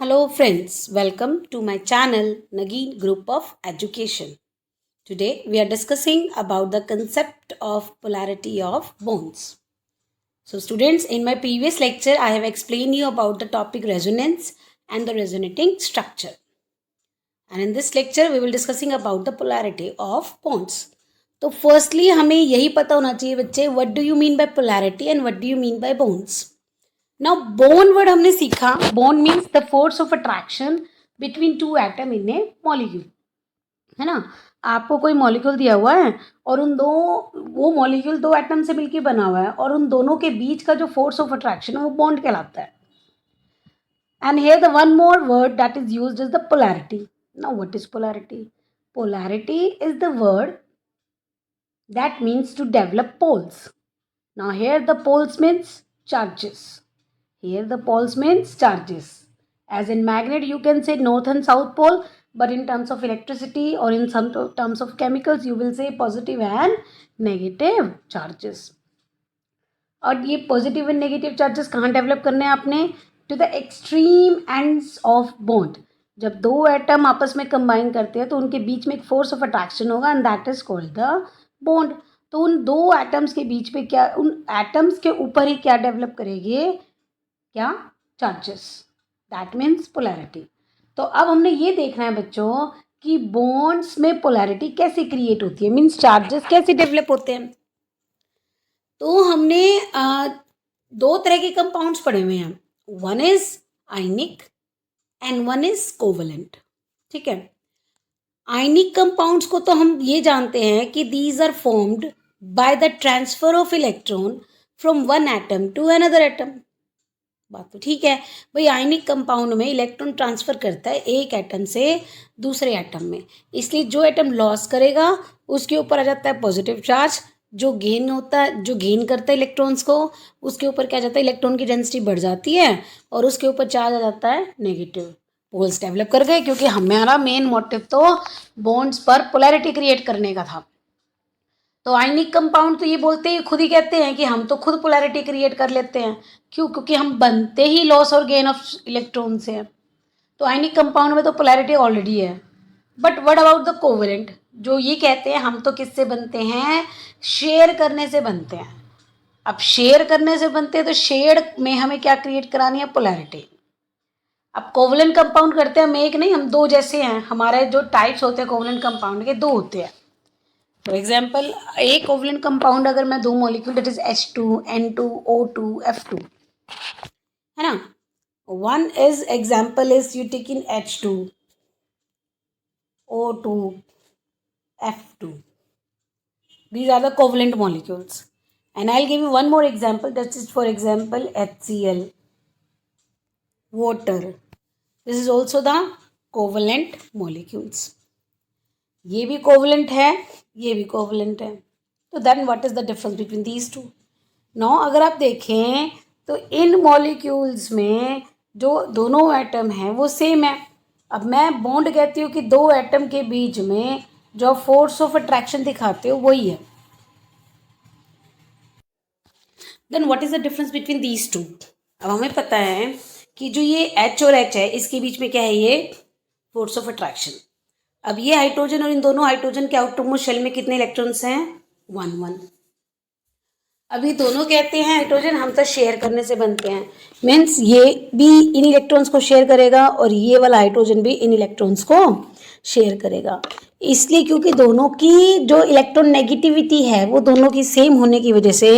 Hello friends, welcome to my channel Nagin Group of Education. Today we are discussing about the concept of polarity of bonds. So students, in my previous lecture I have explained you about the topic resonance and the resonating structure. And in this lecture we will discussing about the polarity of bonds. तो firstly हमें यही पता होना चाहिए बच्चे, what do you mean by polarity and what do you mean by bones. Now bond word हमने सीखा. Bond means the force of attraction between two atom in A molecule, है ना. आपको कोई मॉलिक्यूल दिया हुआ है और वो मॉलिक्यूल दो एटम से मिलकर बना हुआ है और उन दोनों के बीच का जो फोर्स ऑफ अट्रैक्शन है वो बॉन्ड कहलाता है. And here the one more word that is used is the polarity. Now what is polarity? Polarity is the word that means to develop poles. Now here the poles means charges. Here the poles means charges. As in magnet you can say north and south pole, but in terms of electricity or in some terms of chemicals you will say positive and negative charges. और ये positive and negative charges कहाँ develop करने हैं आपने? To the extreme ends of bond. जब दो atom आपस में कंबाइन करते हैं तो उनके बीच में एक फोर्स ऑफ अट्रैक्शन होगा and that is called the bond. तो उन दो एटम्स के बीच में क्या, उन एटम्स के ऊपर ही क्या डेवलप करेंगे? क्या? चार्जेस. That means polarity. तो अब हमने ये देखना है बच्चों कि बॉन्ड्स में पोलैरिटी कैसे क्रिएट होती है, मीन्स चार्जेस कैसे डेवलप होते हैं. तो हमने दो तरह के कंपाउंड्स पढ़े हुए हैं. One is ionic and one is covalent. ठीक है. आयनिक कंपाउंड्स को तो हम ये जानते हैं कि these are formed by the transfer of electron from one atom to another atom. बात तो ठीक है भाई. आयनिक कंपाउंड में इलेक्ट्रॉन ट्रांसफर करता है एक एटम से दूसरे एटम में, इसलिए जो एटम लॉस करेगा उसके ऊपर आ जाता है पॉजिटिव चार्ज. जो गेन होता है, जो गेन करता है इलेक्ट्रॉन्स को, उसके ऊपर क्या जाता है? इलेक्ट्रॉन की डेंसिटी बढ़ जाती है और उसके ऊपर चार्ज आ जाता है नेगेटिव. पोल्स डेवलप कर गए क्योंकि हमारा मेन मोटिव तो बॉन्ड्स पर पोलैरिटी क्रिएट करने का था. तो आयनिक कंपाउंड तो ये बोलते ही खुद ही कहते हैं कि हम तो खुद पोलैरिटी क्रिएट कर लेते हैं. क्यों? क्योंकि हम बनते ही लॉस और गेन ऑफ इलेक्ट्रॉन से हैं. तो आयनिक कंपाउंड में तो पोलैरिटी ऑलरेडी है. But what about the covalent? जो ये कहते हैं हम तो किससे बनते हैं? शेयर करने से बनते हैं. अब शेयर करने से बनते हैं तो शेयर में हमें क्या क्रिएट करानी है? पोलैरिटी. अब कोवलेंट कंपाउंड करते हैं हम एक नहीं, हम दो जैसे हैं. हमारे जो टाइप्स होते हैं कोवलेंट कंपाउंड के, दो होते हैं. फॉर एग्जाम्पल एक कोवलेंट कंपाउंड अगर मैं दो molecule that is H2, N2, O2, F2, है ना. One is example is you take in H2, O2, F2. These are the covalent molecules. And I'll give you one more example. That is for example HCl, water. This is also the covalent molecules. ये भी covalent है, ये भी covalent है. तो then what is the difference between these two? Now अगर आप देखें तो इन मॉलिक्यूल्स में जो दोनों एटम हैं वो सेम है. अब मैं बॉन्ड कहती हूँ कि दो एटम के बीच में जो फोर्स ऑफ अट्रैक्शन दिखाते हो वही है. Then what is the difference between these two? अब हमें पता है कि जो ये H और H है इसके बीच में क्या है? ये फोर्स ऑफ अट्रैक्शन. अब ये हाइड्रोजन और इन दोनों हाइड्रोजन के आउटरमोस्ट शेल में कितने इलेक्ट्रॉन्स हैं? 1 1. अभी दोनों कहते हैं हाइड्रोजन हम तो शेयर करने से बनते हैं, मीन्स ये भी इन इलेक्ट्रॉन्स को शेयर करेगा और ये वाला हाइड्रोजन भी इन इलेक्ट्रॉन्स को शेयर करेगा. इसलिए क्योंकि दोनों की जो इलेक्ट्रॉन नेगेटिविटी है वो दोनों की सेम होने की वजह से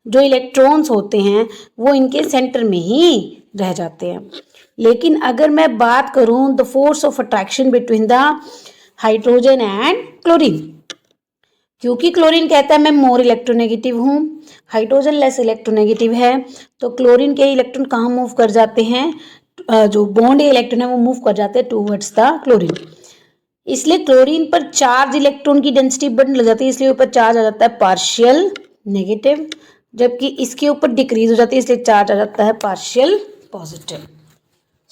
जो इलेक्ट्रॉन्स होते हैं वो इनके सेंटर में ही रह जाते हैं. लेकिन अगर मैं बात करूं the force of attraction between the hydrogen and chlorine, क्योंकि क्लोरीन कहता है मैं मोर इलेक्ट्रोनेगेटिव हूँ, हाइड्रोजन लेस इलेक्ट्रोनेगेटिव है, तो क्लोरीन के इलेक्ट्रॉन कहाँ मूव कर जाते हैं? जो बॉन्ड इलेक्ट्रॉन है वो मूव कर जाते हैं टूवर्ड्स द क्लोरीन. इसलिए क्लोरीन पर चार्ज इलेक्ट्रॉन की डेंसिटी बढ़ने लग जाती है, इसलिए ऊपर चार्ज आ जाता है पार्शियल नेगेटिव, जबकि इसके ऊपर डिक्रीज हो जाती है इसलिए चार्ज आ जाता है partial positive.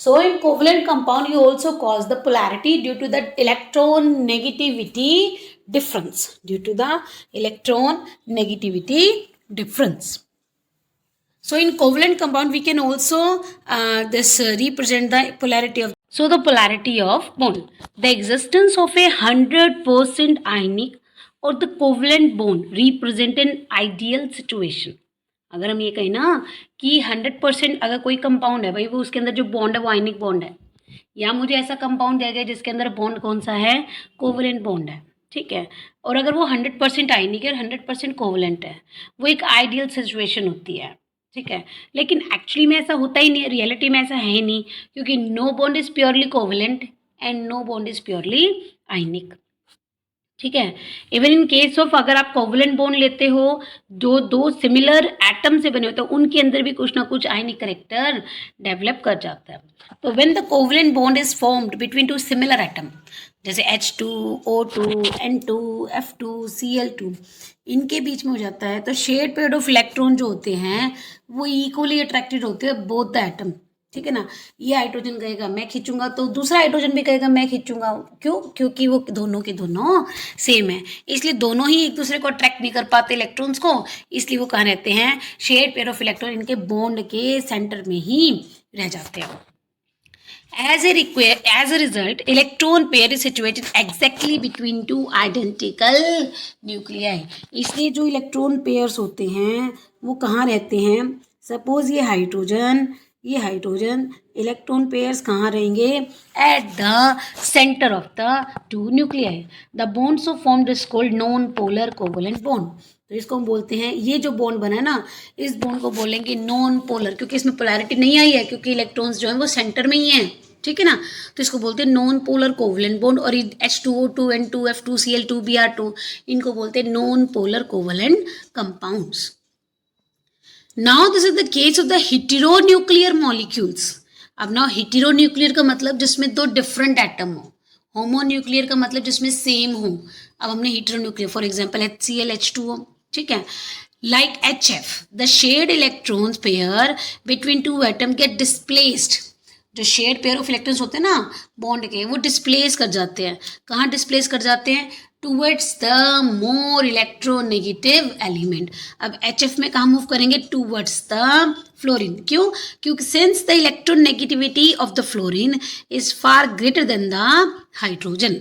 So in covalent compound you also cause the polarity due to the electron negativity difference. Due to the electron negativity difference. So in covalent compound we can also represent the polarity of. So the polarity of bond, the existence of a 100% ionic or the covalent bond represent an ideal situation. अगर हम ये कहें ना कि 100% अगर कोई compound है भाई, वो उसके अंदर जो बॉन्ड है वो आयनिक बॉन्ड है, या मुझे ऐसा कंपाउंड दिया गया जिसके अंदर बॉन्ड कौन सा है, कोवलेंट बॉन्ड है, ठीक है, और अगर वो 100% आयनिक है और 100% कोवलेंट है, वो एक आइडियल सिचुएशन होती है, ठीक है। लेकिन एक्चुअली में ऐसा होता ही नहीं है, रियलिटी में ऐसा है नहीं, क्योंकि no bond is purely covalent and no bond is purely ionic, ठीक है। इवन इन केस ऑफ अगर आप कोवलेंट बॉन्ड लेते हो, जो दो सिमिलर एटम से बने होते हैं, उनके अंदर भी कुछ ना कुछ आयनिक करेक्टर डेवलप कर जाता है। तो when the covalent bond is formed between two similar atom, जैसे H2, O2, N2, F2, Cl2, इनके बीच में हो जाता है, तो शेयर्ड पेयर ऑफ इलेक्ट्रॉन जो होते हैं वो इक्वली अट्रैक्टेड होते हैं बोथ द एटम, ठीक है ना। ये हाइड्रोजन कहेगा मैं खींचूंगा, तो दूसरा हाइड्रोजन भी कहेगा मैं खींचूंगा, क्यों, क्योंकि वो दोनों के दोनों सेम है, इसलिए दोनों ही एक दूसरे को अट्रैक्ट नहीं कर पाते इलेक्ट्रॉन्स को, इसलिए वो कहाँ रहते हैं, शेयर्ड पेयर ऑफ इलेक्ट्रॉन इनके बॉन्ड के सेंटर में ही रह जाते हैं। As a result, electron pair is situated exactly between two identical nuclei. इसलिए जो इलेक्ट्रॉन पेयर्स होते हैं वो कहाँ रहते हैं, सपोज ये हाइड्रोजन इलेक्ट्रॉन पेयर्स कहाँ रहेंगे, at the centre of the two nuclei. The bonds of formed is called non polar covalent bond. तो इसको हम बोलते हैं, ये जो बॉन्ड बना है ना, इस बॉन्ड को बोलेंगे नॉन पोलर, क्योंकि इसमें पोलैरिटी नहीं आई है, क्योंकि इलेक्ट्रॉन्स जो है वो सेंटर में ही हैं, ठीक है ना। तो इसको बोलते हैं नॉन पोलर कोवलेंट बॉन्ड। और H2O2, N2, F2, Cl2, Br2, इनको बोलते हैं non polar covalent compounds. Now this is the case of the heteronuclear molecules. अब नाउ हेटेरोन्यूक्लियर का मतलब जिसमें दो डिफरेंट एटम हो, होमोन्यूक्लियर का मतलब जिसमें सेम हो। अब हमने हेटेरोन्यूक्लियर, फॉर एग्जांपल HCl, H2O, ठीक है। Like HF, the shared electrons pair between two atom get displaced. जो शेयर्ड पेयर ऑफ इलेक्ट्रॉन्स होते हैं ना बॉन्ड के, वो डिस्प्लेस कर जाते हैं। कहाँ डिस्प्लेस कर जाते हैं, towards the more electronegative element. अब HF में कहाँ मूव करेंगे, टूवर्ड्स द फ्लोरीन। क्यों, क्योंकि since the electronegativity of the fluorine is far greater than the hydrogen.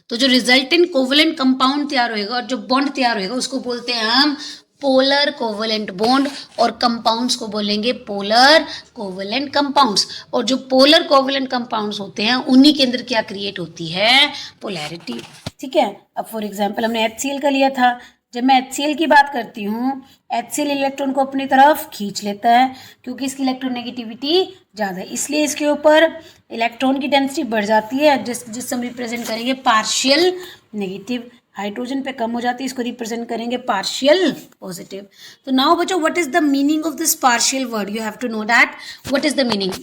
तो जो रिजल्टेंट कोवलेंट कंपाउंड तैयार होएगा और जो बॉन्ड तैयार होएगा उसको बोलते हैं हम पोलर कोवलेंट बॉन्ड, और कंपाउंड्स को बोलेंगे पोलर कोवलेंट कंपाउंड्स। और जो पोलर कोवलेंट कंपाउंड्स होते हैं उन्हीं के अंदर क्या क्रिएट होती है, पोलैरिटी, ठीक है। अब फॉर एग्जांपल हमने HCl का लिया था। जब मैं HCl की बात करती हूँ, HCl इलेक्ट्रॉन को अपनी तरफ खींच लेता है क्योंकि इसकी इलेक्ट्रोनेगेटिविटी ज़्यादा है, इसलिए इसके ऊपर इलेक्ट्रॉन की डेंसिटी बढ़ जाती है, जिससे हम रिप्रेजेंट करेंगे पार्शियल नेगेटिव। हाइड्रोजन पे कम हो जाती है, इसको रिप्रेजेंट करेंगे पार्शियल पॉजिटिव। तो नाउ बच्चों, what is the meaning of this partial word, you have to know that what is the meaning.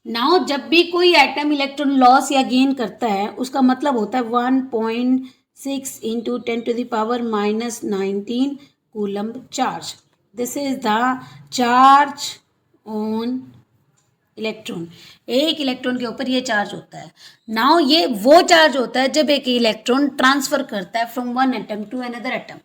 Now जब भी कोई एटम इलेक्ट्रॉन लॉस या गेन करता है, उसका मतलब होता है 1.6 into 10⁻⁻19 coulomb charge. This is the charge on electron. एक इलेक्ट्रॉन के ऊपर ये चार्ज होता है। नाउ ये वो चार्ज होता है जब एक इलेक्ट्रॉन ट्रांसफर करता है from one atom to another atom,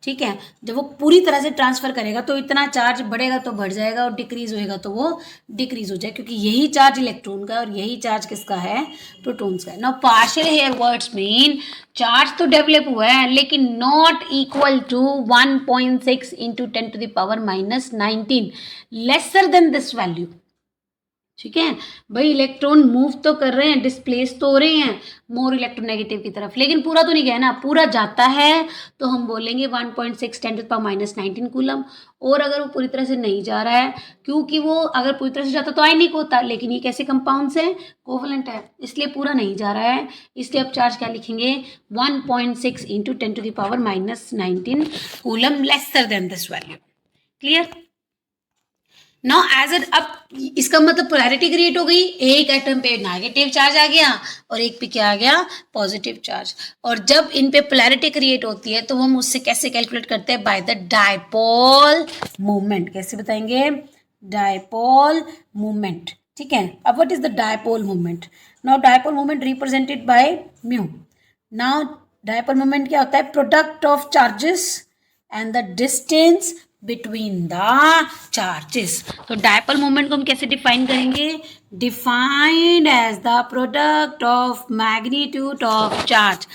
ठीक है। जब वो पूरी तरह से ट्रांसफर करेगा तो इतना चार्ज बढ़ेगा तो बढ़ जाएगा, और डिक्रीज होएगा तो वो डिक्रीज हो जाए, क्योंकि यही चार्ज इलेक्ट्रॉन का है और यही चार्ज किसका है, प्रोटॉन्स का है। Now partial here words mean charge तो डेवलप हुआ है लेकिन not equal to 1.6 into 10⁻⁻19, lesser than this value, ठीक है भाई। इलेक्ट्रॉन मूव तो कर रहे हैं, डिस्प्लेस तो हो रहे हैं मोर इलेक्ट्रोनेगेटिव की तरफ, लेकिन पूरा तो नहीं गया ना, पूरा जाता है तो हम बोलेंगे 1.6 10⁻⁻19 कूलम। और अगर वो पूरी तरह से नहीं जा रहा है, क्योंकि वो अगर पूरी तरह से जाता तो आयनिक होता, लेकिन ये कैसे कंपाउंड्स है, कोवलेंट है, इसलिए पूरा नहीं जा रहा है, इसलिए अब चार्ज क्या लिखेंगे, 1.6 into 10⁻⁻19 coulomb, lesser than this value. Clear. Now as at, अब इसका मतलब पोलैरिटी क्रिएट हो गई, एक एटम पे नेगेटिव चार्ज आ गया और एक पे क्या आ गया, पॉजिटिव चार्ज। और जब इन पे पोलैरिटी क्रिएट होती है तो हम उससे कैसे कैलकुलेट करते हैं, बाय द डायपोल मूवमेंट। कैसे बताएंगे, डायपोल मूवमेंट, ठीक है। अब what is the dipole movement, now dipole movement represented by mu. Now dipole movement क्या होता है, product of charges and the distance between the charges. तो डायपोल मोमेंट को हम कैसे डिफाइन करेंगे? Defined as the product of magnitude of charge.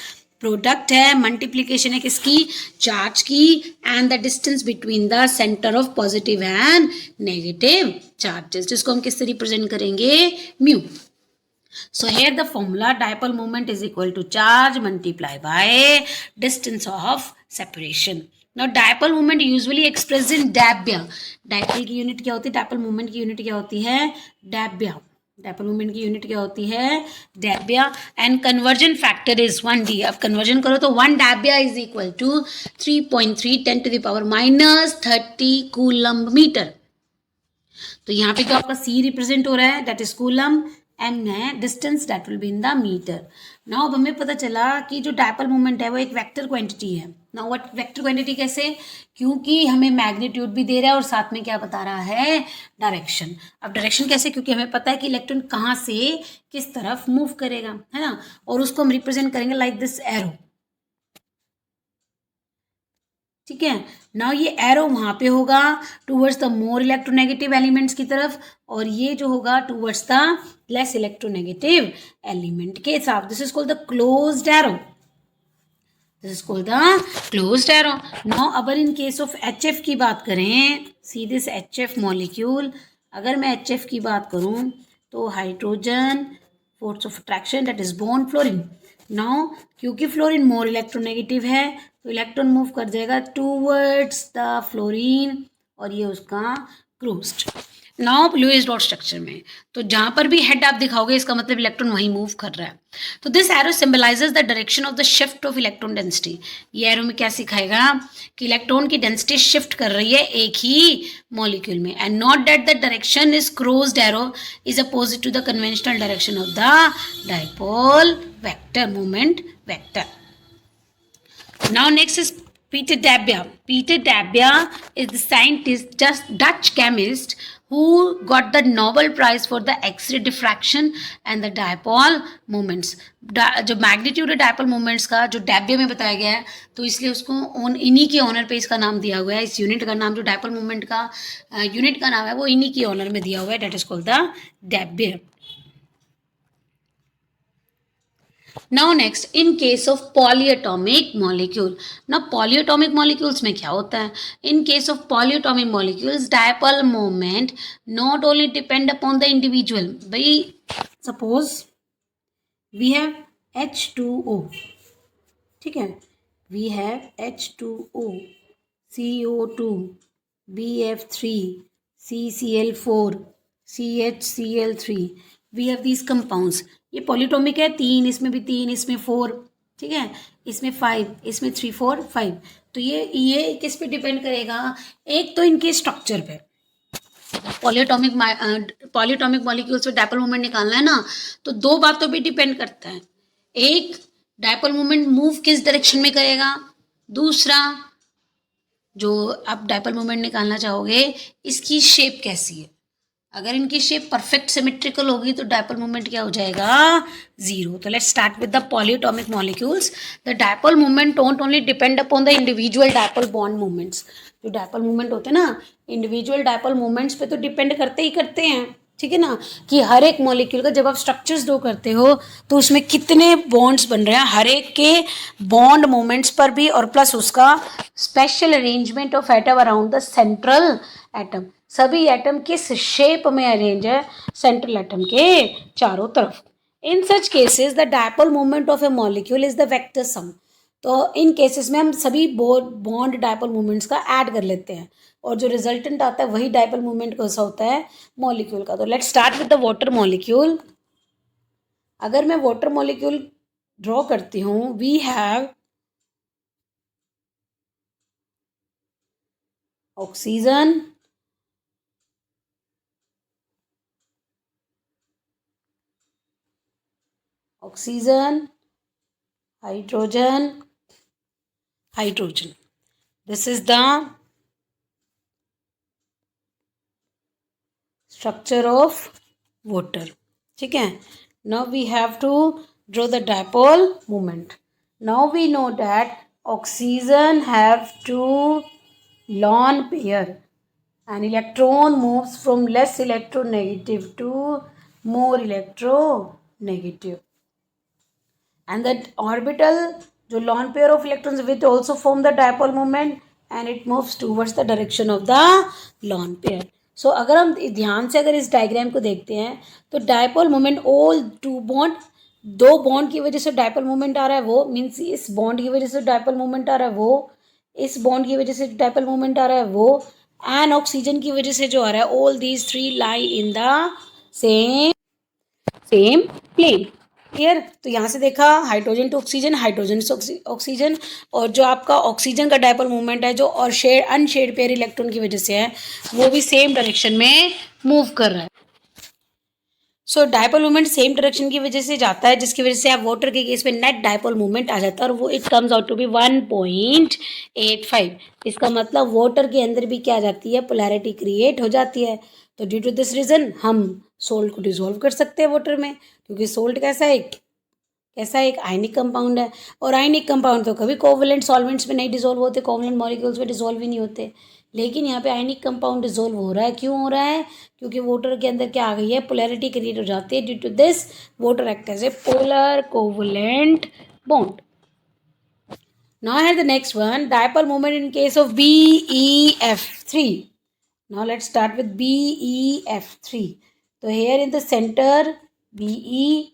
Product है, multiplication है किसकी? चार्ज की, and the distance between the centre of positive and negative charges, जिसको हम किससे रिप्रेजेंट करेंगे? Mu. So here the formula dipole moment is equal to charge multiplied by distance of separation. Now dipole moment usually expressed in Dabia. Dipole की unit क्या होती है? dipole moment की unit क्या होती है? Dabia. Dipole moment की unit क्या होती है? Dabia. And conversion factor is 1D. अब conversion करो तो 1 Dabia is equal to 3.3 10 to the power minus 30 coulomb metre. तो यहाँ पे जो आपका C रिप्रेजेंट हो रहा है दैट इज कूलम, m है distance, that will be in the metre. Now अब हमें पता चला कि जो डायपोल मोमेंट है वो एक वेक्टर क्वांटिटी है। नाउ व्हाट वेक्टर क्वांटिटी कैसे? क्योंकि हमें मैग्नीट्यूड भी दे रहा है और साथ में क्या बता रहा है? डायरेक्शन। अब डायरेक्शन कैसे? क्योंकि हमें पता है कि इलेक्ट्रॉन कहाँ से किस तरफ मूव करेगा, है ना, और उसको हम रिप्रेजेंट करेंगे लाइक दिस एरो। ठीक है, नाउ ये एरो वहां पे होगा towards the more electronegative elements की तरफ, और ये जो होगा towards the less electronegative element के साथ। This is called the closed arrow. This is called the closed arrow. Now अगर इन केस ऑफ HF की बात करें, सी दिस HF मॉलिक्यूल, अगर मैं HF की बात करूं तो hydrogen, force of attraction that is bond fluorine. Now क्योंकि फ्लोरीन मोर इलेक्ट्रोनेगेटिव है तो इलेक्ट्रॉन मूव कर जाएगा टूवर्ड्स द फ्लोरीन, और ये उसका closed. Now Lewis dot structure में तो जहां पर भी हेड आप दिखाओगे इसका मतलब इलेक्ट्रॉन वहीं मूव कर रहा है। तो this arrow symbolizes the direction of the shift of electron density. ये एरो में क्या सिखाएगा? कि इलेक्ट्रॉन की डेंसिटी शिफ्ट कर रही है एक ही मॉलिक्यूल में, and not that the direction is closed arrow is opposite to the conventional direction of the dipole vector moment vector. Now next is Peter Dabia. Peter Dabia is the scientist, just Dutch chemist who got the Nobel Prize for the X-ray diffraction and the dipole moments. जो magnitude है dipole moments का जो डैबिया में बताया गया है, तो इसलिए उसको इन्हीं के ऑनर पे इसका नाम दिया हुआ है। इस यूनिट का नाम जो डायपोल मोमेंट का यूनिट का नाम है वो इन्हीं के ऑनर में दिया हुआ है, that is called the Debye. Now next, in case of polyatomic molecule. Now polyatomic molecules में क्या होता है? In case of polyatomic molecules, dipole moment not only depend upon the individual. भाई suppose we have H2O, ठीक है, we have H2O, CO2, BF3, CCl4, CHCl3. We have these compounds. ये पॉलीटोमिक है, 3 इसमें भी 3, इसमें 4, ठीक है, इसमें 5, इसमें 3 4 5। तो ये किस पे डिपेंड करेगा? एक तो इनके स्ट्रक्चर पे। पॉलीटोमिक मॉलिक्यूल्स पे डायपोल मोमेंट निकालना है ना, तो 2 बातों पे डिपेंड करता है। एक, डायपोल मोमेंट मूव किस डायरेक्शन में करेगा, दूसरा जो आप डायपोल मोमेंट निकालना चाहोगे इसकी शेप कैसी है। अगर इनकी शेप परफेक्ट सिमेट्रिकल होगी तो डायपोल मोमेंट क्या हो जाएगा? 0। तो let's start with the polyatomic molecules. The dipole moment don't only depend upon the individual dipole bond moments. जो डायपोल मोमेंट होते हैं ना, इंडिविजुअल डायपोल मोमेंट्स पे तो डिपेंड करते ही करते हैं, ठीक है ना, कि हर एक मॉलिक्यूल का जब आप स्ट्रक्चर्स ड्रॉ करते हो तो उसमें कितने बॉन्ड्स बन रहे हैं, हर एक के बॉन्ड मोमेंट्स पर भी, और प्लस उसका special arrangement of atom around the central atom. सभी एटम किस शेप में अरेंज है? सेंट्रल एटम के चारों तरफ। In such cases the dipole moment of a molecule is the vector sum. तो इन केसेस में हम सभी बॉन्ड डायपोल मोमेंट्स का ऐड कर लेते हैं, और जो रिजल्टेंट आता है वही डायपोल मोमेंट कैसा होता है? मॉलिक्यूल का। तो let's start with the water molecule. अगर मैं वाटर मॉलिक्यूल ड्रॉ करती हूँ, we have oxygen, hydrogen, hydrogen. This is the structure of water. ठीक है, now we have to draw the dipole moment. Now we know that oxygen have two lone pair. An electron moves from less electronegative to more electronegative. And that orbital, जो lone pair of electrons with also form the dipole moment and it moves towards the direction of the lone pair. So अगर हम ध्यान से अगर इस diagram को देखते हैं तो dipole moment all two bond, दो बॉन्ड की वजह से डायपोल मोमेंट आ रहा है, वो मीन्स इस बॉन्ड की वजह से डायपोल मोमेंट आ रहा है, वो इस बॉन्ड की वजह से डायपोल मोमेंट आ रहा है, वो एंड ऑक्सीजन की वजह से जो आ रहा है, all these three lie in the same plane. Clear. तो यहाँ से देखा हाइड्रोजन टू ऑक्सीजन, हाइड्रोजन से ऑक्सीजन, और जो आपका ऑक्सीजन का डायपोल मूवमेंट है जो और शेड अनशेड पेयर इलेक्ट्रॉन की वजह से है वो भी सेम डायरेक्शन में मूव कर रहा है. सो डायपोल मूवमेंट सेम डायरेक्शन की वजह से जाता है जिसकी वजह से आप वाटर के केस में नेट डायपोल मूवमेंट आ जाता है और वो it comes out to be 1.85. इसका मतलब वाटर के अंदर भी क्या आ जाती है, पोलैरिटी क्रिएट हो जाती है. तो ड्यू टू दिस रीजन हम सोल्ट को डिसॉल्व कर सकते हैं वाटर में, क्योंकि सोल्ट कैसा एक आयनिक कंपाउंड है, और आयनिक कंपाउंड तो कभी कोवलेंट सॉल्वेंट्स में नहीं डिसॉल्व होते, कोवलेंट मॉलिक्यूल्स में डिसॉल्व ही नहीं होते. लेकिन यहाँ पे आयनिक कंपाउंड डिसॉल्व हो रहा है. क्यों हो रहा है? क्योंकि वाटर के अंदर क्या आ गई है, पोलैरिटी क्रिएट हो जाती है. Due to this water act as a polar covalent bond. Now I have the next one, dipole moment in case of BeF3. Now let's start with BeF3. तो here in the center Be,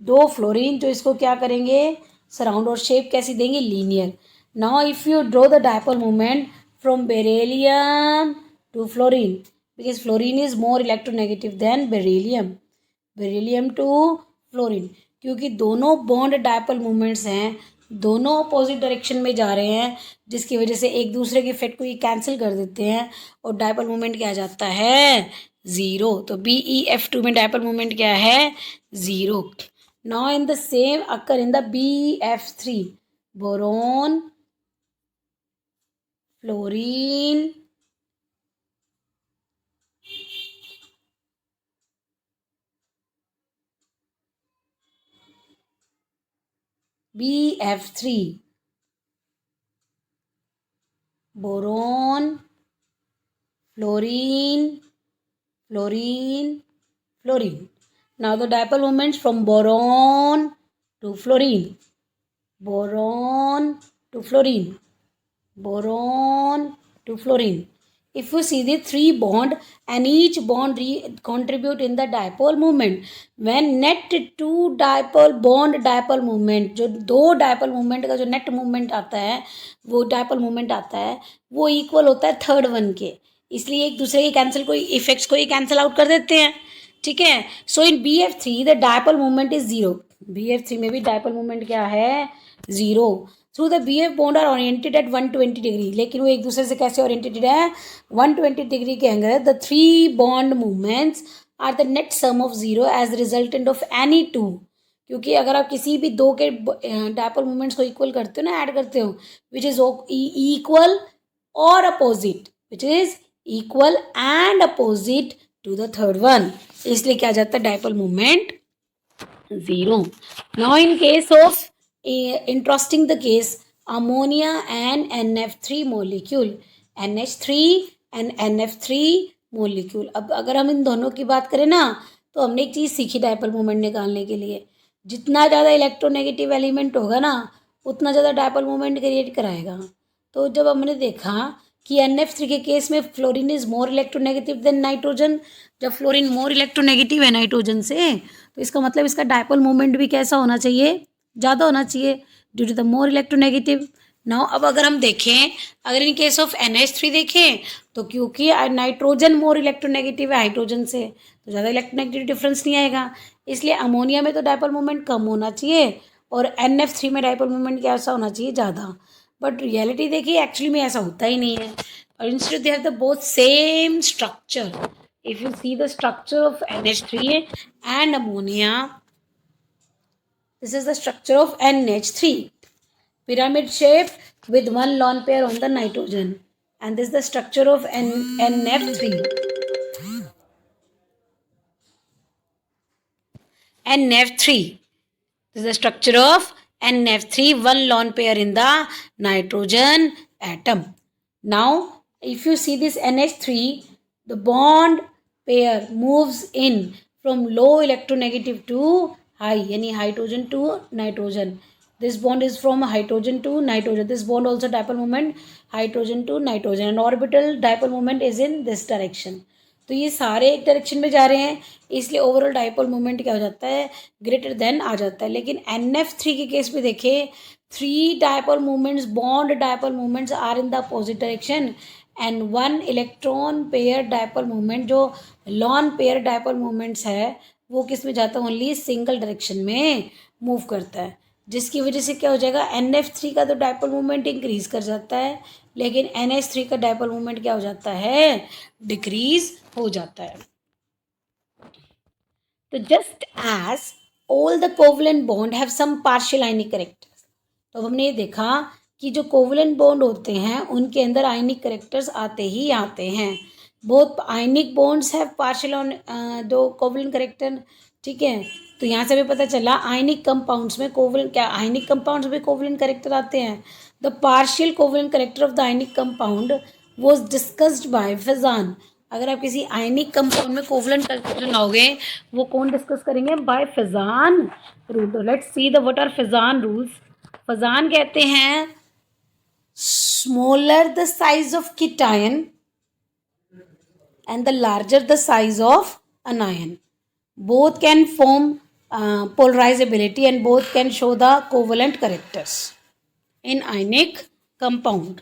दो fluorine, तो इसको क्या करेंगे, surround, और shape कैसी देंगे, linear. Now if you draw the dipole moment from beryllium to fluorine, because fluorine is more electronegative than beryllium to fluorine, क्योंकि दोनों बॉन्ड डायपोल मोमेंट्स हैं, दोनों अपोजिट डायरेक्शन में जा रहे हैं, जिसकी वजह से एक दूसरे के इफेक्ट को ये कैंसिल कर देते हैं और डायपोल मोमेंट क्या आ जाता है, ज़ीरो. तो BeF2 में डायपोल मोमेंट क्या है, zero. Now in the same occur in the BeF3, boron, fluorine, BeF3, boron, fluorine, fluorine. Now the dipole moments from boron to fluorine, boron to fluorine, boron to fluorine. If you see the three bond and each bond contribute in the dipole moment, when net two dipole bond dipole moment, जो दो dipole moment का जो net movement आता है, वो dipole moment आता है, वो equal होता है थर्ड वन के, इसलिए एक दूसरे के कैंसिल को इफेक्ट्स को ही कैंसिल आउट कर देते हैं. ठीक है. So in BeF3 the dipole movement is zero. BeF3 में भी डायपोल मूवमेंट क्या है, zero. Through the BeF bond are oriented at 120 degree, लेकिन वो एक दूसरे से कैसे ओरिएंटेड है, 120 डिग्री के angle. The three bond movements are the net sum of zero as resultant of any two, क्योंकि अगर आप किसी भी दो के डायपोल मूवमेंट्स को इक्वल करते हो ना, ऐड करते हो, विच इज इक्वल और अपोजिट, which is equal and opposite to the third one, इसलिए क्या जाता है, dipole movement zero. Now in case of interesting the case ammonia and NF3 molecule, NH3 and NF3 molecule. अब अगर हम इन दोनों की बात करें ना, तो हमने एक चीज़ सीखी डायपोल मूवमेंट निकालने के लिए, जितना ज़्यादा इलेक्ट्रोनेगेटिव एलिमेंट होगा ना उतना ज़्यादा डायपोल मूवमेंट क्रिएट कराएगा. तो जब हमने देखा कि NF3 के केस में fluorine is more electronegative then nitrogen, जब फ्लोरीन मोर इलेक्ट्रोनेगेटिव है नाइट्रोजन से, तो इसका मतलब इसका डायपोल मूवमेंट भी कैसा होना चाहिए, ज़्यादा होना चाहिए, due to the more electronegative. Now अब अगर हम देखें, अगर इन केस ऑफ NH3 देखें, तो क्योंकि नाइट्रोजन मोर इलेक्ट्रोनेगेटिव है हाइड्रोजन से, तो ज़्यादा इलेक्ट्रोनेगेटिव डिफरेंस नहीं आएगा, इसलिए अमोनिया में तो डायपोल मूवमेंट कम होना चाहिए और NF3 में डायपोल मूवमेंट कैसा होना चाहिए, ज़्यादा. बट रियलिटी देखिए एक्चुअली में ऐसा होता ही नहीं है, और instead they have the both same structure. If you see the structure of NH3 and ammonia, this is the structure of NH3, pyramid shape with one lone pair on the nitrogen, and this is the structure of NF3. This is the structure of NF3, one lone pair in the nitrogen atom. Now if you see this NH3, the bond pair moves in from low electronegative to high, yani hydrogen to nitrogen. This bond is from hydrogen to nitrogen. This bond also dipole moment hydrogen to nitrogen, and orbital dipole moment is in this direction. तो ये सारे एक direction में जा रहे हैं, इसलिए overall dipole moment क्या हो जाता है, ग्रेटर देन आ जाता है. लेकिन NF3 के केस में देखें, 3 dipole moments, bond dipole moments are in the opposite direction, and 1 electron pair dipole moment, जो लॉन पेयर डाइपोल मोमेंट्स है, वो किस में जाता है, ओनली सिंगल डायरेक्शन में मूव करता है. जिसकी वजह से क्या हो जाएगा, NF3 का तो डाइपोल मोमेंट इंक्रीज कर जाता है, लेकिन NH3 का डाइपोल मोमेंट क्या हो जाता है, डिक्रीज हो जाता है. तो just as all the covalent bond have some partial ionic characters, तो हमने ये देखा कि जो कोवलेंट बॉन्ड होते हैं उनके अंदर आयनिक करेक्टर्स आते ही आते हैं. Both ionic bonds have partial दो कोवलेंट करेक्टर. ठीक है, तो यहाँ से भी पता चला आयनिक कंपाउंड्स में कोवलेंट, क्या आयनिक कंपाउंड्स में कोवलेंट करेक्टर आते हैं. The partial covalent character of the ionic compound was discussed by Fajan. अगर आप किसी आयनिक कंपाउंड में कोवलेंट करेक्टर लाओगे, वो कौन डिस्कस करेंगे, बाय फिजान रूल. तो let's see the what are Fajan rules. Fajan कहते हैं smaller the size of cation and the larger the size of anion, both can form polarizability and both can show the covalent characters in ionic compound.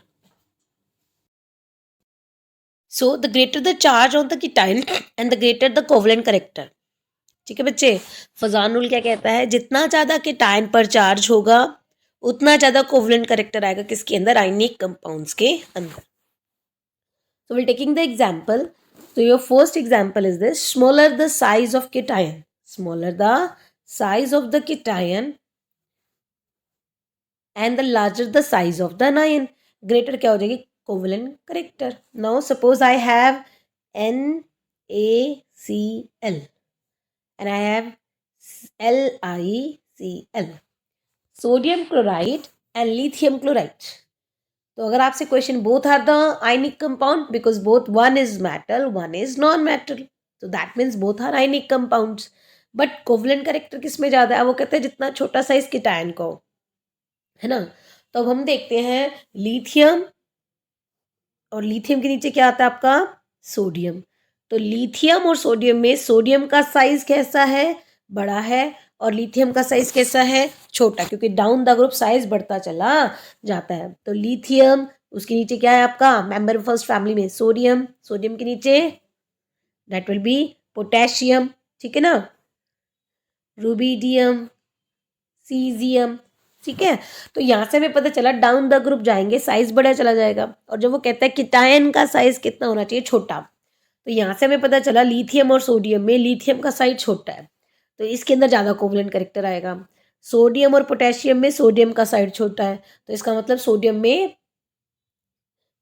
So the greater the charge on the cation and the greater the covalent character. ठीक है बच्चे, Fazan rule क्या कहता है, जितना ज़्यादा कीटायन पर charge होगा उतना ज़्यादा कोवलेंट करेक्टर आएगा किसके अंदर, आयनिक कंपाउंड्स के अंदर. So we're taking the example. So your first example is this: smaller the size of cation, smaller the size of the cation and the larger the size of the anion, greater क्या हो जाएगी, covalent character. Now suppose I have NaCl and I have LiCl, sodium chloride and lithium chloride. तो अगर आपसे question, both are the ionic compound, because both one is metal one is non metal, तो that means both are ionic compounds. But covalent character किस में ज़्यादा है, वो कहते हैं जितना छोटा साइज कीटायन का हो, है ना. तो अब हम देखते हैं लिथियम, और लिथियम के नीचे क्या आता है आपका, सोडियम. तो लिथियम और सोडियम में सोडियम का साइज कैसा है, बड़ा है, और लिथियम का साइज कैसा है, छोटा, क्योंकि डाउन द ग्रुप साइज बढ़ता चला जाता है. तो लिथियम, उसके नीचे क्या है आपका, मेंबर फर्स्ट फैमिली में सोडियम, सोडियम के नीचे दैट विल बी पोटेशियम. ठीक है ना, रुबिडियम, सीजियम. ठीक है, तो यहाँ से हमें पता चला डाउन द ग्रुप जाएंगे साइज बड़ा चला जाएगा, और जब वो कहता है कीटायन का साइज कितना होना चाहिए, छोटा, तो यहाँ से हमें पता चला लिथियम और सोडियम में लिथियम का साइज छोटा है, तो इसके अंदर ज़्यादा कोवलेंट करेक्टर आएगा. सोडियम और पोटेशियम में सोडियम का साइड छोटा है, तो इसका मतलब सोडियम में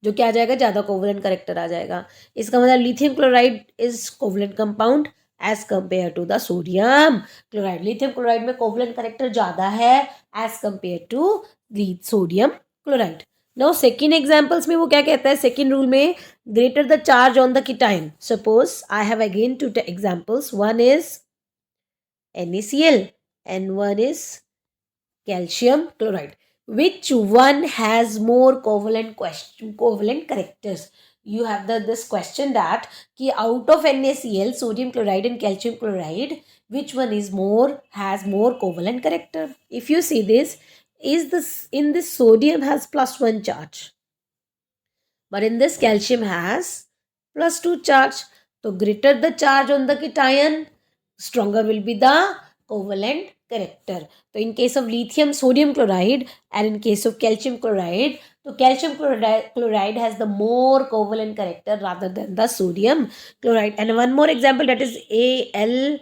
जो क्या आ जाएगा, ज़्यादा कोवलेंट करेक्टर आ जाएगा. इसका मतलब lithium chloride is covalent compound as compare to the sodium chloride. Lithium chloride में कोवलेंट करेक्टर ज़्यादा है as compare to sodium chloride. Now second examples में वो क्या कहता है, सेकेंड रूल में, greater the charge on the cation. Suppose I have again two examples, one is NaCl and one is calcium chloride. Which one has more covalent characters? You have this question that कि out of NaCl, sodium chloride and calcium chloride, which one is has more covalent character? If you see this, in this sodium has +1 charge, but in this calcium has +2 charge. So greater the charge on the cation, stronger will be the covalent character. So in case of lithium, sodium chloride, and in case of calcium chloride, so calcium chloride has the more covalent character rather than the sodium chloride. And one more example, that is AlCl3.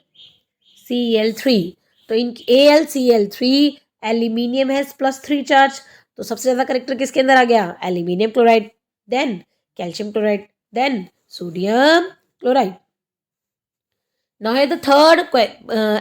So in AlCl3, aluminium has +3 charge. तो सबसे ज़्यादा character किसके अंदर आ गया, aluminium chloride, then calcium chloride, then sodium chloride. Now here the third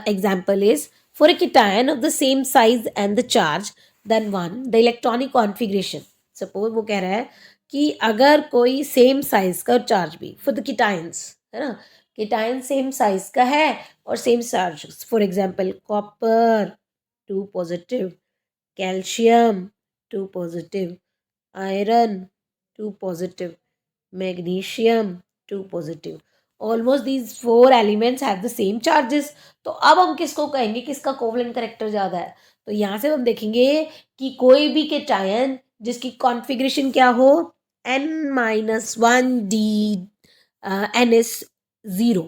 example is, for a cation of the same size and the charge than one, the electronic configuration. Suppose वो कह रहा है कि अगर कोई सेम साइज का charge भी for the कीटाइंस, है ना, कीटाइन सेम साइज का है और same charge, for example copper 2 positive, calcium 2 positive, iron 2 positive, magnesium 2 positive, almost these four elements have the same charges. तो अब हम किसको कहेंगे किसका कोवलेंट करेक्टर ज्यादा है? तो यहाँ से हम देखेंगे कि कोई भी केटायन जिसकी कॉन्फ़िगरेशन क्या हो, n-1d ns0,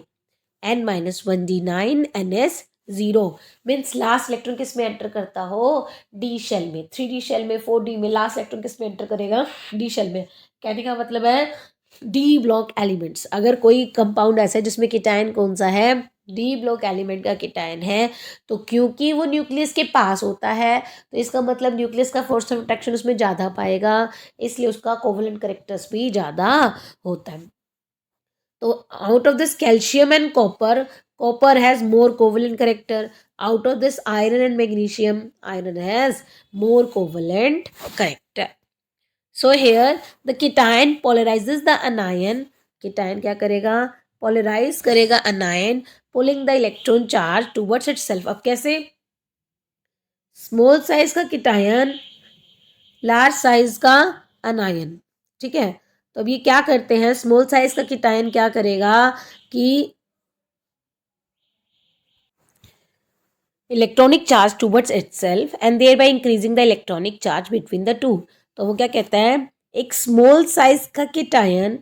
n-1d9 ns0 means last electron किस में एंटर करता हो, डी शेल में, 3d शेल में, 4d में लास्ट इलेक्ट्रॉन किस में एंटर करेगा, डी शेल में। कहने का मतलब है डी ब्लॉक एलिमेंट्स, अगर कोई कंपाउंड ऐसा है जिसमें कीटायन कौन सा है, डी ब्लॉक एलिमेंट का कीटायन है, तो क्योंकि वो न्यूक्लियस के पास होता है तो इसका मतलब न्यूक्लियस का फोर्स ऑफ अट्रैक्शन उसमें ज़्यादा पाएगा, इसलिए उसका कोवलेंट करेक्टर्स भी ज़्यादा होता है। तो out of this calcium and copper, copper has more covalent character. Out of this iron and magnesium, iron has more covalent character. So here the cation polarizes the anion. cation क्या करेगा, polarize करेगा anion, pulling the electron charge towards itself. अब कैसे, small size का cation, large size का अनायन, ठीक है। तो अब ये क्या करते हैं, स्मॉल साइज का कीटायन क्या करेगा कि electronic charge towards itself and thereby increasing the electronic charge between the two. तो वो क्या कहता है, एक स्मॉल साइज का कीटायन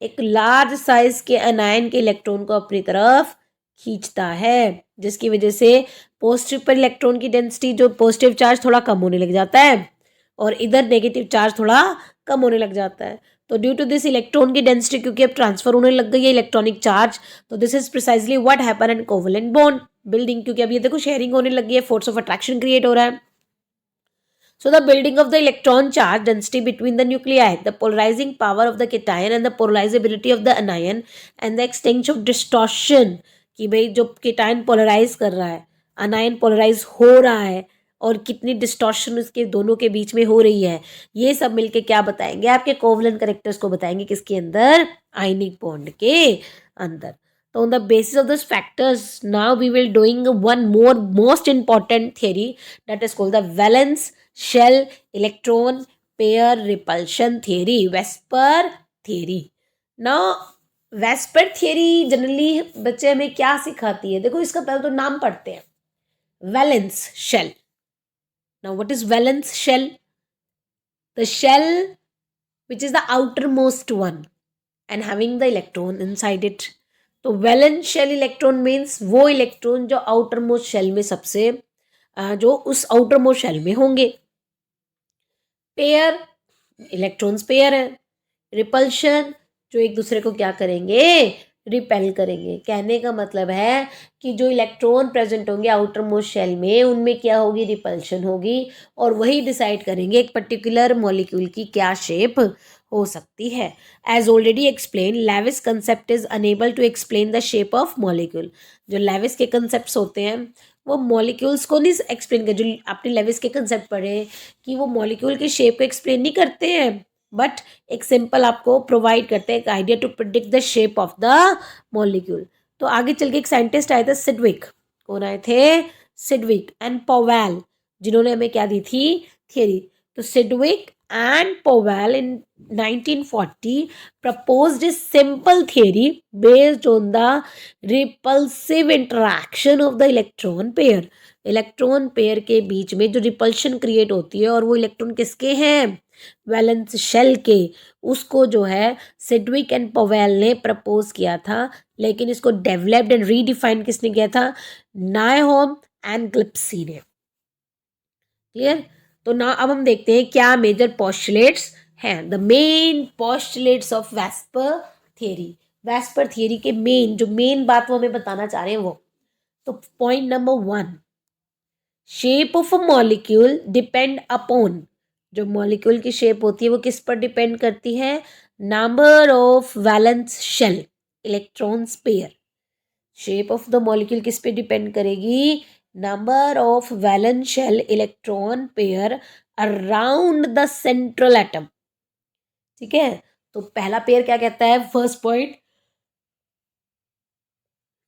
एक लार्ज साइज के अनायन के इलेक्ट्रॉन को अपनी तरफ खींचता है, जिसकी वजह से पॉजिटिव पर इलेक्ट्रॉन की डेंसिटी, जो पॉजिटिव चार्ज थोड़ा कम होने लग जाता है और इधर नेगेटिव चार्ज थोड़ा कम होने लग जाता है। तो ड्यू टू दिस इलेक्ट्रॉन की डेंसिटी क्योंकि अब ट्रांसफर होने लग गई है इलेक्ट्रॉनिक चार्ज, तो this is precisely what happen in covalent bond building, क्योंकि अब ये देखो शेयरिंग होने लगी है, फोर्स ऑफ अट्रैक्शन क्रिएट हो रहा है। So the building of the electron charge density between the nuclei, the polarizing power of the cation and the polarizability of the anion and the extent of distortion, कि भाई जो cation polarize कर रहा है, anion polarize हो रहा है और कितनी डिस्टॉर्शन उसके दोनों के बीच में हो रही है, ये सब मिलके क्या बताएंगे, आपके कोवलेंट करेक्टर्स को बताएंगे, किसके अंदर, आयनिक बॉन्ड के अंदर। So on the basis of those factors, now we will doing one more most important theory that is called the valence shell electron pair repulsion theory, Vesper theory. Now Vesper theory generally बच्चे हमें क्या सिखाती है, देखो इसका पहले तो नाम पढ़ते हैं, valence shell. Now what is valence shell? The shell which is the outermost one and having the electron inside it. तो वैलेंस शेल इलेक्ट्रॉन मीन्स वो इलेक्ट्रॉन जो आउटर मोस्ट शेल में सबसे जो उस आउटर मोस्ट शेल में होंगे। Pair, electrons pair है। रिपल्शन, जो एक दूसरे को क्या करेंगे, रिपेल करेंगे। कहने का मतलब है कि जो इलेक्ट्रॉन प्रेजेंट होंगे आउटर मोस्ट शेल में उनमें क्या होगी, रिपल्शन होगी, और वही डिसाइड करेंगे एक पर्टिकुलर मॉलिक्यूल की क्या शेप हो सकती है। As already explain, Lewis concept is unable to explain the shape of molecule. जो लेविस के कंसेप्ट होते हैं वो मॉलिक्यूल्स को नहीं एक्सप्लेन कर, जो आपने लेविस के कंसेप्ट पढ़े कि वो मॉलिक्यूल की शेप को एक्सप्लेन नहीं करते हैं, बट एक सिंपल आपको प्रोवाइड करते हैं एक idea to predict the shape of the molecule. तो आगे चल के एक साइंटिस्ट आए थे सिडविक, कौन आए थे, सिडविक एंड पोवेल, जिन्होंने हमें क्या दी थी, थियरी। तो Sidgwick and Powell in 1940 proposed a simple theory based on the repulsive interaction of the electron pair. Electron pair के बीच में जो रिपल्शन क्रिएट होती है और वो इलेक्ट्रॉन किसके हैं, वैलेंस शेल के, उसको जो है सिडविक एंड पोवेल ने प्रपोज किया था, लेकिन इसको डेवलप्ड एंड रीडिफाइन किसने किया था, नायहोम एंड ग्लिप्सी ने। क्लियर। तो ना अब हम देखते हैं क्या मेजर पोस्टुलेट्स हैं, the main postulates of VSEPR theory. VSEPR theory के मेन जो मेन बात वो हमें बताना चाह रहे हैं वो, तो point number 1, shape of a molecule depend upon, जो मॉलिक्यूल की शेप होती है वो किस पर डिपेंड करती है, number of valence shell electrons pair. Shape of the molecule किस पे डिपेंड करेगी, number of valence shell electron pair around the central atom, ठीक है, तो पहला पेयर क्या कहता है, फर्स्ट पॉइंट,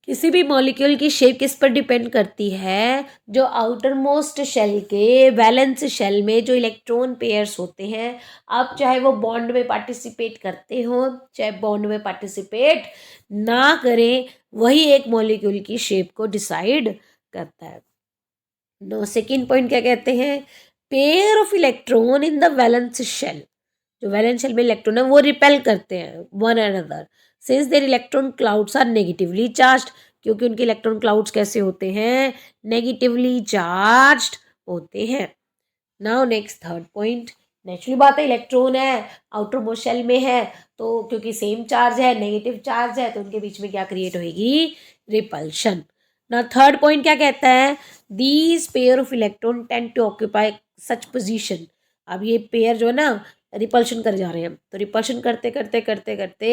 किसी भी मॉलिक्यूल की शेप किस पर डिपेंड करती है, जो आउटर मोस्ट शेल के वैलेंस शेल में जो इलेक्ट्रॉन पेयर्स होते हैं, अब चाहे वो बॉन्ड में पार्टिसिपेट करते हो चाहे बॉन्ड में पार्टिसिपेट ना करें, वही एक मॉलिक्यूल की शेप को डिसाइड करता है। नो, सेकेंड पॉइंट क्या कहते हैं, pair of electron in the valence shell, जो वैलेंस शेल में इलेक्ट्रॉन है वो रिपेल करते हैं one another since their electron clouds are negatively charged, क्योंकि उनके इलेक्ट्रॉन क्लाउड्स कैसे होते हैं, नेगेटिवली चार्ज्ड होते हैं। Now next third point, naturally बात है, इलेक्ट्रॉन है आउटर मोस्ट शेल में है, तो क्योंकि सेम चार्ज है, नेगेटिव चार्ज है, तो उनके बीच में क्या क्रिएट होगी, रिपल्शन। ना थर्ड पॉइंट क्या कहता है, these pair of electron tend to occupy such position, अब ये पेयर जो है ना रिपल्शन कर जा रहे हैं, तो रिपल्शन करते करते करते करते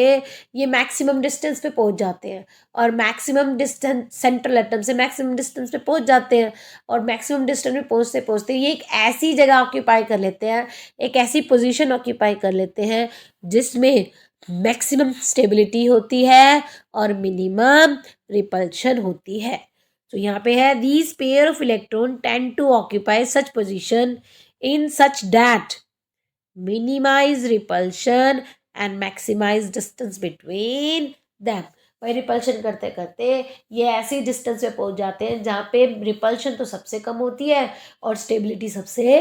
ये मैक्सिमम डिस्टेंस पे पहुंच जाते हैं, और मैक्सिमम डिस्टेंस सेंट्रल एटम से मैक्सिमम डिस्टेंस पे पहुंच जाते हैं, और मैक्सिमम डिस्टेंस पे पहुंचते पहुंचते ये एक ऐसी जगह ऑक्यूपाई कर लेते हैं, एक ऐसी पोजीशन ऑक्यूपाई कर लेते हैं जिसमें मैक्सिमम स्टेबिलिटी होती है और मिनिमम रिपल्शन होती है। तो यहाँ पे है, these pair of electron tend to occupy such position in such that minimize repulsion and maximize distance between them। भाई रिपल्शन करते करते ये ऐसी डिस्टेंस पे पहुंच जाते हैं जहाँ पे रिपल्शन तो सबसे कम होती है और स्टेबिलिटी सबसे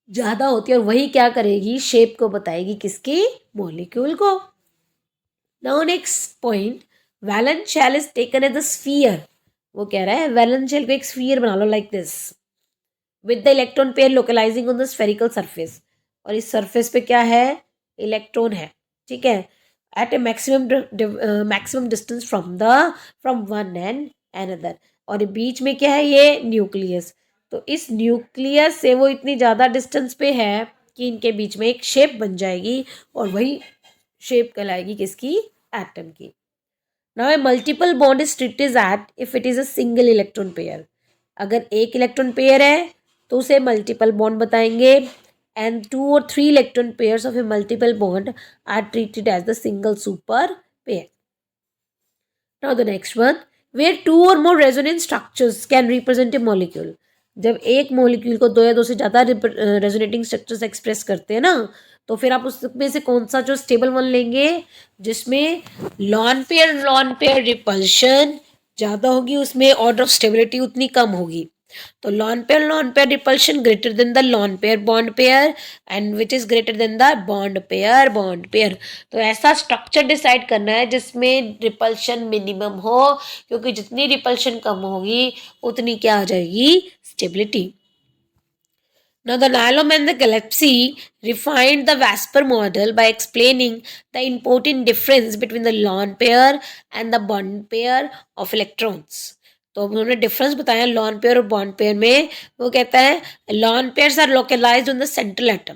ज़्यादा होती है, और वही क्या करेगी, शेप को बताएगी, किसकी, मॉलिक्यूल को। Now next point, valence shell is taken as a sphere, वो कह रहा है वैलेंस शेल को एक स्फीयर बना लो like this, with the electron pair localizing on the spherical surface, और इस सरफेस पे क्या है, इलेक्ट्रॉन है, ठीक है, at a maximum distance from one and another, और बीच में क्या है, ये न्यूक्लियस, तो इस न्यूक्लियस से वो इतनी ज़्यादा डिस्टेंस पे है कि इनके बीच में एक शेप बन जाएगी, और वही शेप कहलाएगी किसकी, एटम की। Now a multiple bond is treated as at if it is a single electron pair, अगर एक इलेक्ट्रॉन पेयर है तो उसे मल्टीपल बॉन्ड बताएंगे, and 2 or 3 electron pairs of a multiple bond are treated as the single super pair. Now the next one, where 2 or more resonance structures can represent a molecule, जब एक molecule को दो या दो से ज़्यादा resonating structures express करते हैं ना, तो फिर आप उसमें से कौन सा जो स्टेबल वन लेंगे, जिसमें लॉन पेयर रिपल्शन ज़्यादा होगी, उसमें ऑर्डर ऑफ स्टेबिलिटी उतनी कम होगी, तो lone pair repulsion greater than the lawn pair bond pair, and which is greater than the bond pair. तो ऐसा स्ट्रक्चर डिसाइड करना है जिसमें रिपल्शन मिनिमम हो, क्योंकि जितनी रिपल्शन कम होगी उतनी क्या आ जाएगी, stability. Now, the Nylon and the Gillespie refined the Vesper model by explaining the important difference between the lone pair and the bond pair of electrons. तो उन्होंने डिफरेंस बताया लॉन पेयर और बॉन्ड पेयर में। वो कहता है lone pairs are localized on the central atom.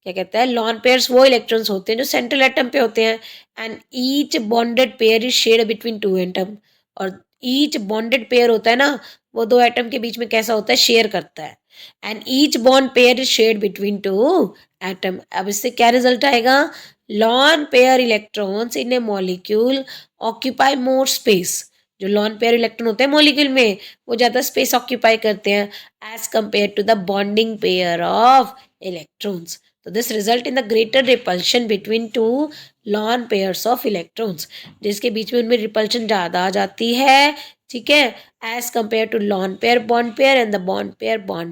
क्या कहता है, लॉन पेयर्स वो इलेक्ट्रॉन्स होते हैं जो सेंट्रल एटम पे होते हैं, and each bonded pair is shared between two atom. और ईच बॉन्डेड पेयर होता है ना, वो दो एटम के बीच में कैसा होता है, शेयर करता है, and each bond pair is shared between two atom. अब इससे क्या रिजल्ट आएगा, lone pair electrons in A molecule occupy more space. जो लॉन पेयर इलेक्ट्रॉन होते हैं मॉलिक्यूल में, वो ज़्यादा स्पेस ऑक्यूपाई करते हैं as compare to the bonding pair of electrons. तो this result in the greater repulsion between two lone pairs of electrons, जिसके बीच में उनमें रिपल्शन ज़्यादा आ जाती है, ठीक है, as compare to lone pair bond pair and the bond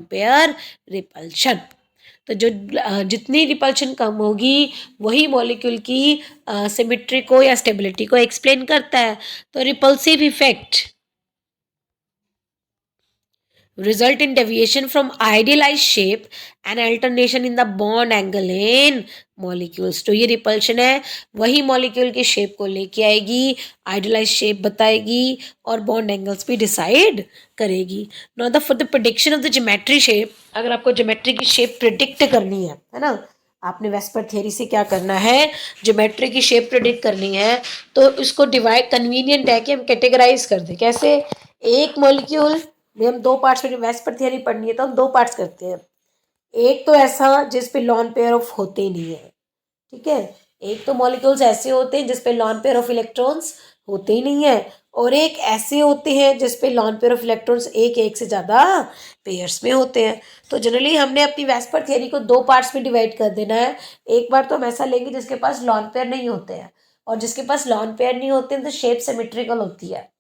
pair repulsion. तो जो जितनी रिपल्शन कम होगी वही मॉलिक्यूल की सिमेट्री को या स्टेबिलिटी को एक्सप्लेन करता है। तो repulsive effect result in deviation from idealized shape and alternation in the bond angle in molecules। तो ये रिपल्शन है, वही मॉलिक्यूल के शेप को लेके आएगी, आइडियलाइज शेप बताएगी और बॉन्ड एंगल्स भी डिसाइड करेगी। Now the for the prediction of the geometry shape, अगर आपको ज्योमेट्री की शेप प्रिडिक्ट करनी है ना, आपने वेस्पर थियरी से क्या करना है, ज्योमेट्री की शेप प्रिडिक्ट करनी है, तो इसको डिवाइड कन्वीनियंट है कि हम कैटेगराइज कर दें। कैसे, एक मॉलिक्यूल में हम दो पार्ट्स में, वेस्पर थियरी पढ़नी है तो हम दो पार्ट्स करते हैं। एक तो ऐसा जिस पे लॉन पेयर ऑफ होते ही नहीं है, ठीक है। एक तो मॉलिक्यूल्स ऐसे होते हैं जिस पे लॉन पेयर ऑफ इलेक्ट्रॉन्स होते ही नहीं है, और एक ऐसे होते हैं जिस पे लॉन पेयर ऑफ इलेक्ट्रॉन्स एक एक से ज़्यादा पेयर्स में होते हैं। तो जनरली हमने अपनी वेस्पर थियरी को दो पार्ट्स में डिवाइड कर देना है। एक बार तो हम ऐसा लेंगे जिसके पास लॉन पेयर नहीं होते हैं, और जिसके पास लॉन पेयर नहीं होते हैं तो शेप सिमेट्रिकल होती है,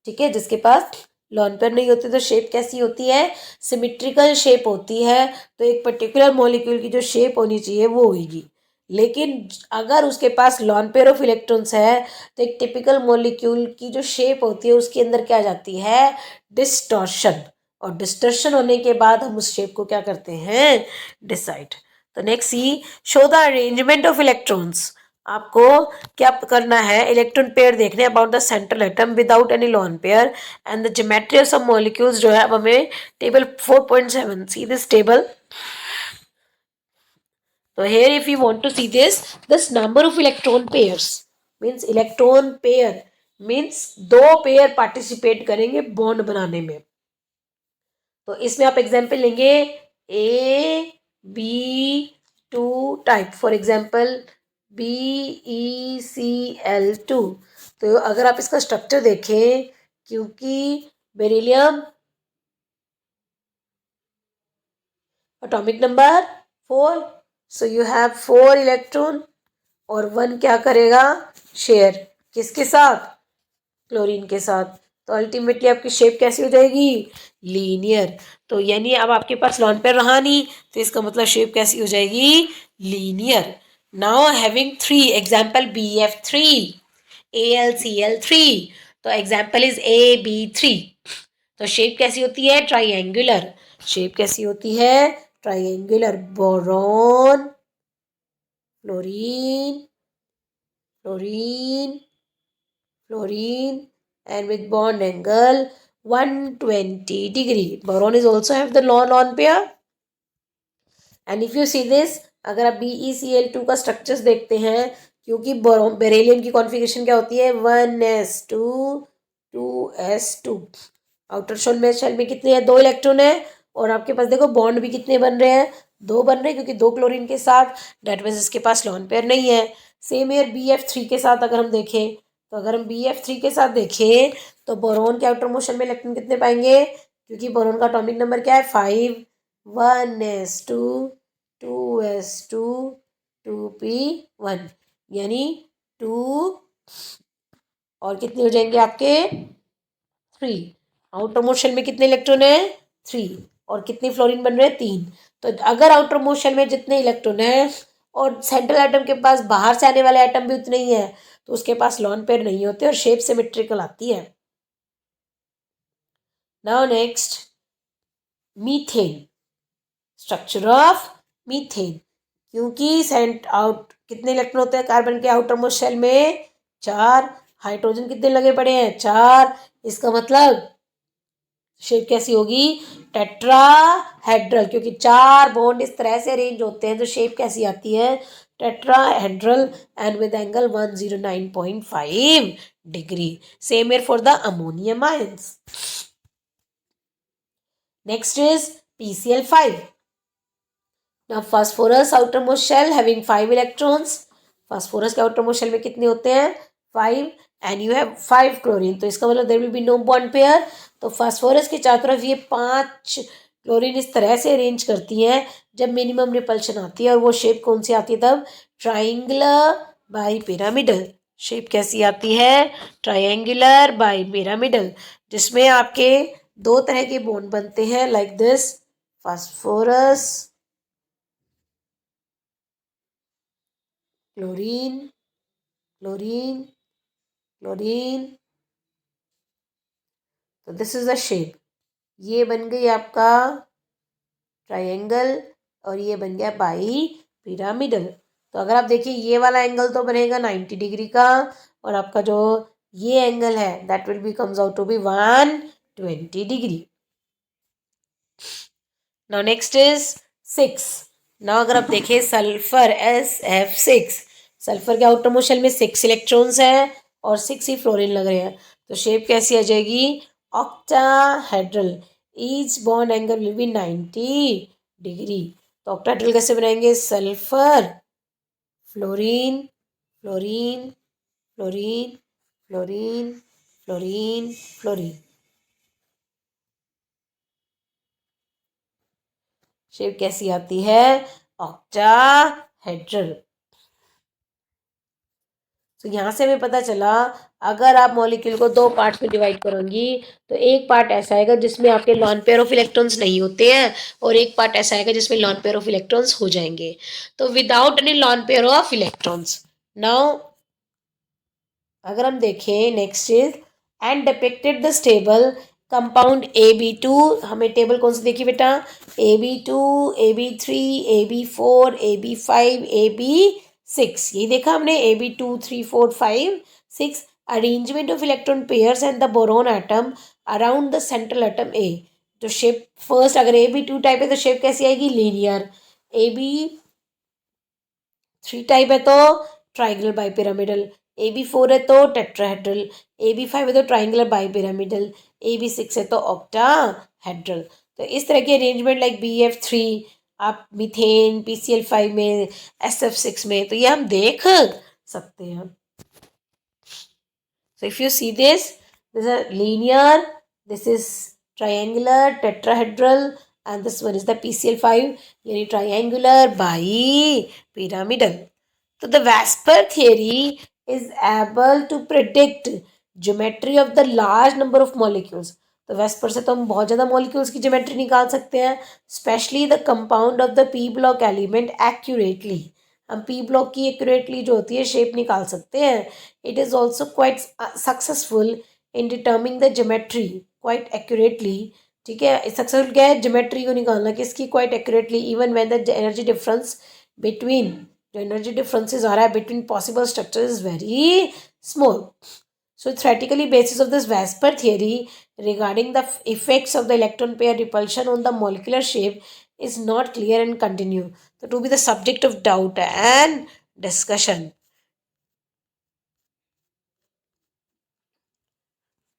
ठीक है। जिसके पास लॉन पेयर नहीं होती तो शेप कैसी होती है, सिमेट्रिकल शेप होती है। तो एक पर्टिकुलर मॉलिक्यूल की जो शेप होनी चाहिए वो होगी। लेकिन अगर उसके पास लॉन पेयर ऑफ इलेक्ट्रॉन्स है तो एक टिपिकल मॉलिक्यूल की जो शेप होती है उसके अंदर क्या जाती है, डिस्टॉर्शन। और डिस्टॉर्शन होने के बाद हम उस शेप को क्या करते हैं, डिसाइड। तो next see, show the arrangement of electrons. आपको क्या करना है, इलेक्ट्रॉन पेयर देखने about the central atom without any lone pair and the geometry of some molecules. जो है अब हमें table 4.7 see this table. So here if you want to see this number of electron pairs means electron pair means दो pair participate करेंगे bond बनाने में। तो इसमें आप एग्जाम्पल लेंगे AB2 type, for example BeCl2। तो अगर आप इसका स्ट्रक्चर देखें, क्योंकि beryllium atomic number 4, so you have 4 electron और 1 क्या करेगा, शेयर किसके साथ, क्लोरीन के साथ। तो अल्टीमेटली आपकी शेप कैसी हो जाएगी, लीनियर। तो यानी अब आपके पास लॉन पेयर रहा नहीं, तो इसका मतलब शेप कैसी हो जाएगी, linear. Now having 3 example BF3 AlCl3। तो एग्जाम्पल इज AB3। तो शेप कैसी होती है, ट्राइएंगुलर। शेप कैसी होती है, triangular. Boron, fluorine, fluorine, fluorine, and with bond angle 120 degree. Boron is also have the lone pair. And if you see this, अगर आप BeCl2 का स्ट्रक्चर्स देखते हैं, क्योंकि बेरिलियम की कॉन्फ़िगरेशन क्या होती है, 1s2 2s2। आउटर शेल में कितने हैं, 2 इलेक्ट्रॉन है, और आपके पास देखो बॉन्ड भी कितने बन रहे हैं, 2 बन रहे हैं, क्योंकि 2 क्लोरीन के साथ, डेट मीन्स इसके पास लॉन पेयर नहीं है। सेम ईयर BF3 के साथ अगर हम देखें, तो अगर हम BF3 के साथ देखें तो बोरोन के आउटर मोशन में इलेक्ट्रॉन कितने पाएंगे, क्योंकि बोरोन का एटॉमिक नंबर क्या है, 5, 1s2 2s2 2p1, यानी 2 और कितने हो जाएंगे आपके 3। आउटर मोशन में कितने इलेक्ट्रॉन है, 3, और कितने फ्लोरीन बन रहे हैं, 3। तो अगर आउटर मोशन में जितने इलेक्ट्रॉन है और सेंट्रल एटम के पास बाहर से आने वाले एटम भी उतने ही है, तो उसके पास लॉन पेयर नहीं होते और शेप सिमेट्रिकल आती है। Now next, methane, structure of methane. क्योंकि सेंट आउट कितने इलेक्ट्रॉन होते हैं कार्बन के आउटर मोस्ट शेल में, 4। हाइड्रोजन कितने लगे पड़े हैं, 4। इसका मतलब शेप कैसी होगी, टेट्राहेड्रल, क्योंकि 4 बॉन्ड इस तरह से अरेंज होते हैं तो शेप कैसी आती है, tetrahedral and with angle 109.5 degree. Same year for the ammonium ions. Next is PCl5। Now phosphorus outermost shell having 5 electrons. phosphorus के outermost shell में कितने होते हैं, 5, and you have 5 chlorine। तो इसका मतलब there will be no bond pair। तो phosphorus के चारों तरफ ये 5 क्लोरीन इस तरह से अरेंज करती हैं जब मिनिमम रिपल्शन आती है, और वो शेप कौन सी आती है तब, ट्राइंगुलर बाई पिरामिडल। शेप कैसी आती है, ट्राइंगुलर बाई पिरामिडल, जिसमें आपके 2 तरह के बॉन्ड बनते हैं like this, phosphorus chlorine, chlorine, chlorine. तो दिस इज द शेप। ये बन गई आपका ट्रायंगल और ये बन गया बाई पिरामिडल। तो अगर आप देखिए ये वाला एंगल तो बनेगा 90 डिग्री का, और आपका जो ये एंगल है that will be comes out to be 120 degree. Now next is 6। Now अगर आप देखें सल्फर SF6, सल्फर के आउटर मोस्ट शेल में 6 इलेक्ट्रॉन्स हैं और 6 ही फ्लोरीन लग रहे हैं। तो शेप कैसी आ जाएगी, octahedral. Each bond angle will be 90 degree. तो ऑक्टाहेड्रल कैसे बनाएंगे? Sulphur, fluorine, fluorine, fluorine, fluorine, fluorine, fluorine. Shape कैसी आती है? ऑक्टाहेड्रल। तो यहाँ से हमें पता चला, अगर आप मॉलिक्यूल को दो पार्ट्स में डिवाइड करोगी तो एक पार्ट ऐसा आएगा जिसमें आपके लॉन पेयर ऑफ इलेक्ट्रॉन्स नहीं होते हैं, और एक पार्ट ऐसा आएगा जिसमें लॉन पेयर ऑफ इलेक्ट्रॉन्स हो जाएंगे। तो without any lone pair of electrons. Now अगर हम देखें, next is and depicted the stable compound AB2। हमें टेबल कौन सी देखी बेटा? AB2, AB3, AB4, AB5, AB6। ये देखा हमने, AB2, 3, 4, 5, 6। Arrangement of electron pairs and the boron atom around the central atom A. तो शेप फर्स्ट, अगर AB2 टाइप है तो शेप कैसी आएगी? लीनियर। AB3 टाइप है तो ट्राइंगुलर बाइपिरामिडल। AB4 है तो टेट्राहेड्रल। AB5 है तो ट्राइंगुलर बाइपिरामिडल। AB6 है तो ऑक्टाहेड्रल। तो इस तरह की अरेंजमेंट लाइक BF3, आप मीथेन, PCl5 में, SF6 में, तो ये हम देख सकते हैं। So if you see this is a linear, this is triangular, tetrahedral, and this one is the PCl5, यानी triangular bipyramidal. So the Vespers theory is able to predict geometry of the large number of molecules. तो VSEPR से तो हम बहुत ज़्यादा molecules की geometry निकाल सकते हैं, specially the compound of the P block element accurately. हम पी ब्लॉक की एक्यूरेटली जो होती है शेप निकाल सकते हैं। It is also quite successful in डिटर्मिंग the geometry quite accurately. ठीक है, सक्सेसफुल क्या है? ज्योमेट्री को निकालना किसकी? Quite accurately, even when the energy difference between, जो एनर्जी डिफरेंसेस आ रहा है between possible structure is very small. So theoretically basis of this Vespers theory regarding the effects of the electron pair repulsion on the molecular shape is not clear and continue. So to be the subject of doubt and discussion.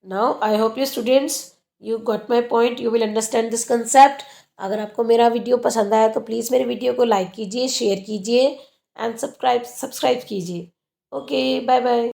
Now I hope you students you got my point. You will understand this concept. अगर आपको मेरा video पसंद आया तो please मेरे video को like कीजिए, share कीजिए एंड सब्सक्राइब कीजिए. Okay, bye bye.